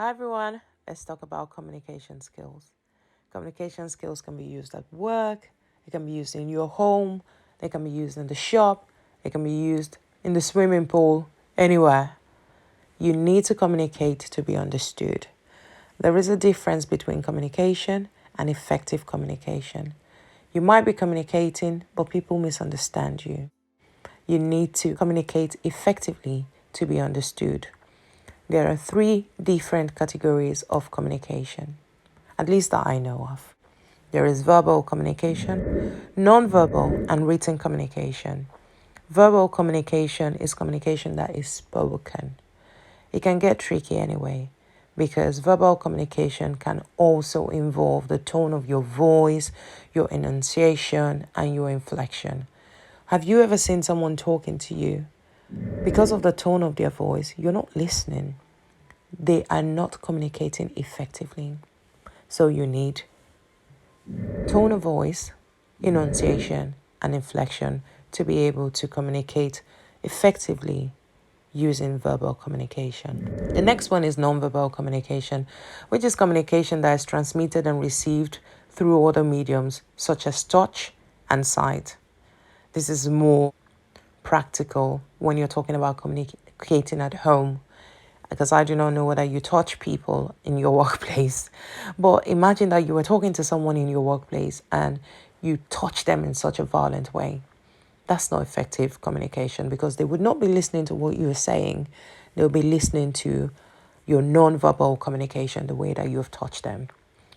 Hi everyone, let's talk about communication skills. Communication skills can be used at work, it can be used in your home, they can be used in the shop, they can be used in the swimming pool, anywhere. You need to communicate to be understood. There is a difference between communication and effective communication. You might be communicating, but people misunderstand you. You need to communicate effectively to be understood. There are three different categories of communication, at least that I know of. There is verbal communication, non-verbal, and written communication. Verbal communication is communication that is spoken. It can get tricky anyway, because verbal communication can also involve the tone of your voice, your enunciation, and your inflection. Have you ever seen someone talking to you? Because of the tone of their voice, you're not listening. They are not communicating effectively. So you need tone of voice, enunciation, and inflection to be able to communicate effectively using verbal communication. The next one is nonverbal communication, which is communication that is transmitted and received through other mediums such as touch and sight. This is more practical when you're talking about communicating at home, because I do not know whether you touch people in your workplace, but imagine that you were talking to someone in your workplace and you touch them in such a violent way. That's not effective communication, because they would not be listening to what you are saying. They'll be listening to your non-verbal communication, the way that you have touched them.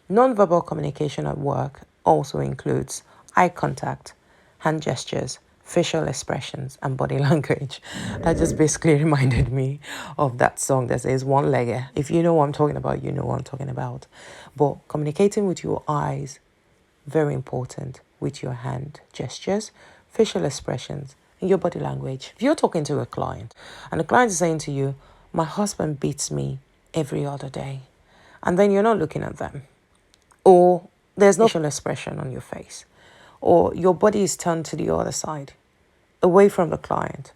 Non-verbal communication at work also includes eye contact, hand gestures, facial expressions, and body language. That just basically reminded me of that song that says one legger. If you know what I'm talking about, you know what I'm talking about. But communicating with your eyes, very important, with your hand gestures, facial expressions, and your body language. If you're talking to a client and the client is saying to you, my husband beats me every other day, and then you're not looking at them, or there's no facial expression on your face, or your body is turned to the other side, away from the client,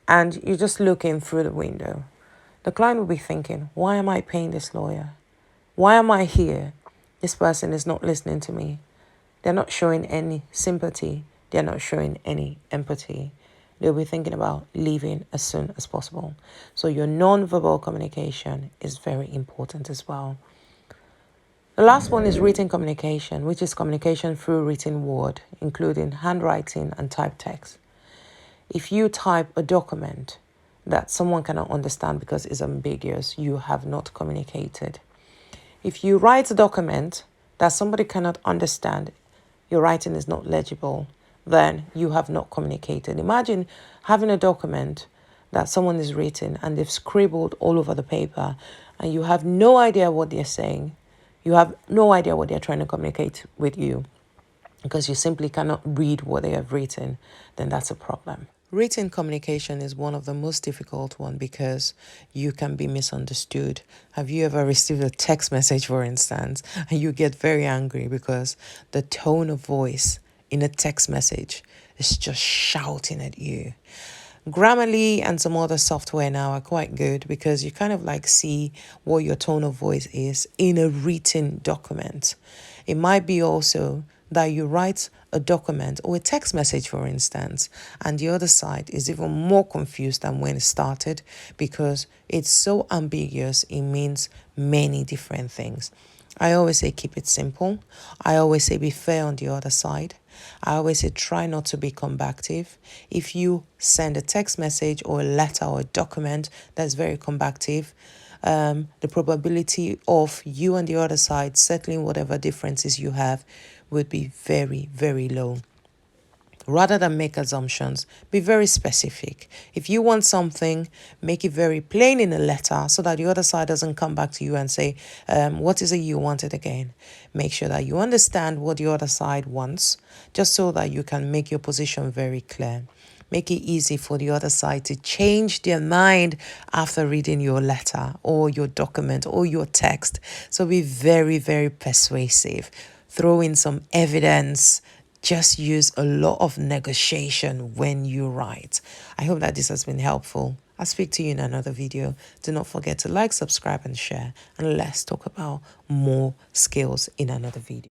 and you're just looking through the window, the client will be thinking, why am I paying this lawyer? Why am I here? This person is not listening to me. They're not showing any sympathy. They're not showing any empathy. They'll be thinking about leaving as soon as possible. So your non-verbal communication is very important as well. The last one is written communication, which is communication through written word, including handwriting and typed text. If you type a document that someone cannot understand because it's ambiguous, you have not communicated. If you write a document that somebody cannot understand, your writing is not legible, then you have not communicated. Imagine having a document that someone is written and they've scribbled all over the paper and you have no idea what they're saying. You have no idea what they're trying to communicate with you because you simply cannot read what they have written. Then that's a problem. Written communication is one of the most difficult one because you can be misunderstood. Have you ever received a text message, for instance, and you get very angry because the tone of voice in a text message is just shouting at you? Grammarly and some other software now are quite good because you kind of like see what your tone of voice is in a written document. It might be also that you write a document or a text message, for instance, and the other side is even more confused than when it started because it's so ambiguous. It means many different things. I always say keep it simple. I always say be fair on the other side. I always say try not to be combative. If you send a text message or a letter or a document that's very combative, the probability of you and the other side settling whatever differences you have would be very, very low. Rather than make assumptions, be very specific. If you want something, make it very plain in a letter so that the other side doesn't come back to you and say, what is it you wanted again? Make sure that you understand what the other side wants, just so that you can make your position very clear. Make it easy for the other side to change their mind after reading your letter or your document or your text. So be very, very persuasive. Throw in some evidence. Just use a lot of negotiation when you write. I hope that this has been helpful. I'll speak to you in another video. Do not forget to like, subscribe, and share. And let's talk about more skills in another video.